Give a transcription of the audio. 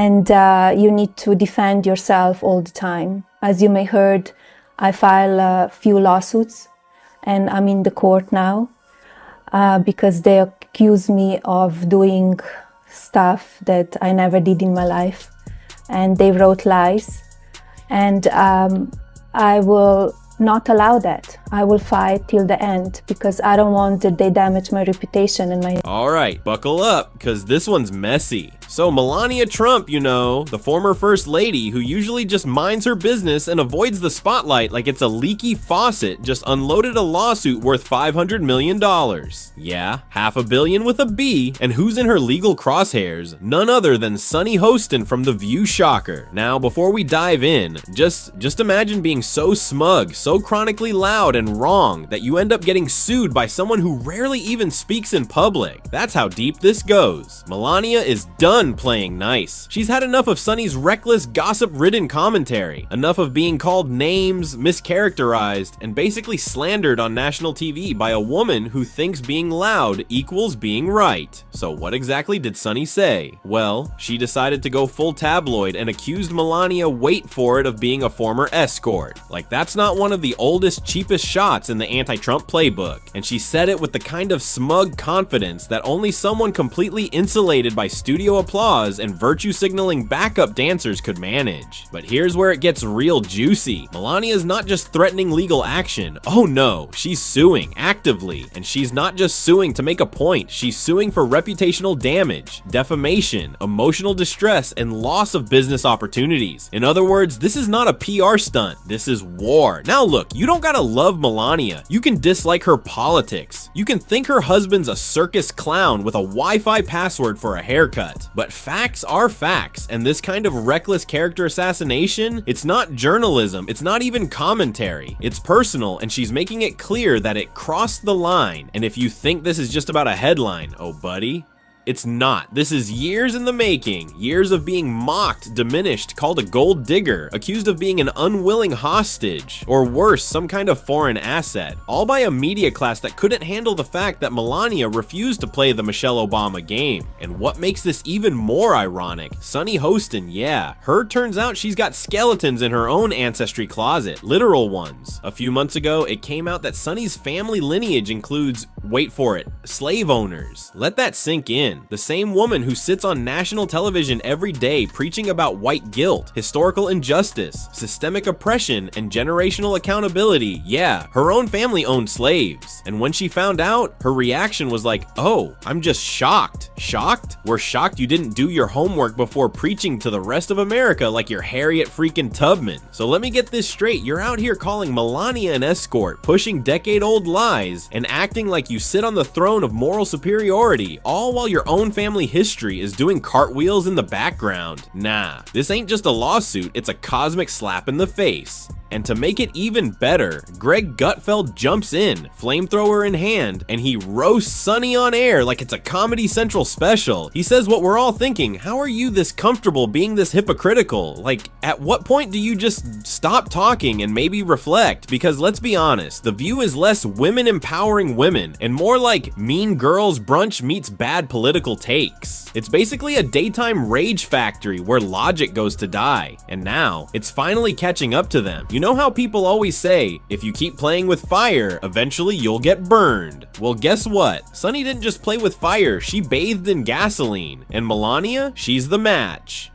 and you need to defend yourself all the time. As you may heard, I file a few lawsuits, and I'm in the court now because they accuse me of doing stuff that I never did in my life, and they wrote lies, and I will not allow that. I will fight till the end because I don't want that they damage my reputation and my... All right, buckle up, because this one's messy. So Melania Trump, you know, the former first lady who usually just minds her business and avoids the spotlight like it's a leaky faucet, just unloaded a lawsuit worth $500 million. Yeah, $500 million with a B, and who's in her legal crosshairs? None other than Sunny Hostin from The View Shocker. Now, before we dive in, just imagine being so smug, so chronically loud and wrong that you end up getting sued by someone who rarely even speaks in public. That's how deep this goes. Melania is done playing nice. She's had enough of Sunny's reckless, gossip-ridden commentary, enough of being called names, mischaracterized, and basically slandered on national TV by a woman who thinks being loud equals being right. So what exactly did Sunny say? Well, she decided to go full tabloid and accused Melania, wait for it, of being a former escort. Like, that's not one of the oldest, cheapest shots in the anti-Trump playbook. And she said it with the kind of smug confidence that only someone completely insulated by studio applause and virtue signaling backup dancers could manage. But here's where it gets real juicy. Melania's not just threatening legal action. Oh no, she's suing actively. And she's not just suing to make a point, she's suing for reputational damage, defamation, emotional distress, and loss of business opportunities. In other words, this is not a PR stunt, this is war. Now look, you don't gotta love Melania. You can dislike her politics. You can think her husband's a circus clown with a Wi-Fi password for a haircut. But facts are facts, and this kind of reckless character assassination, it's not journalism, it's not even commentary. It's personal, and she's making it clear that it crossed the line. And if you think this is just about a headline, oh buddy, it's not. This is years in the making, years of being mocked, diminished, called a gold digger, accused of being an unwilling hostage, or worse, some kind of foreign asset, all by a media class that couldn't handle the fact that Melania refused to play the Michelle Obama game. And what makes this even more ironic, Sunny Hostin, yeah, her turns out she's got skeletons in her own ancestry closet, literal ones. A few months ago, it came out that Sunny's family lineage includes, wait for it, slave owners. Let that sink in. The same woman who sits on national television every day preaching about white guilt, historical injustice, systemic oppression, and generational accountability. Yeah, her own family owned slaves. And when she found out, her reaction was like, oh, I'm just shocked. Shocked? We're shocked you didn't do your homework before preaching to the rest of America like you're Harriet freaking Tubman. So let me get this straight. You're out here calling Melania an escort, pushing decade-old lies, and acting like you sit on the throne of moral superiority, all while your own family history is doing cartwheels in the background. Nah, this ain't just a lawsuit, it's a cosmic slap in the face. And to make it even better, Greg Gutfeld jumps in, flamethrower in hand, and he roasts Sunny on air like it's a Comedy Central special. He says what we're all thinking, how are you this comfortable being this hypocritical? Like, at what point do you just stop talking and maybe reflect? Because let's be honest, The View is less women empowering women and more like Mean Girls Brunch meets bad political takes. It's basically a daytime rage factory where logic goes to die, and now it's finally catching up to them. You know how people always say, if you keep playing with fire, eventually you'll get burned. Well, guess what? Sunny didn't just play with fire, she bathed in gasoline. And Melania, she's the match.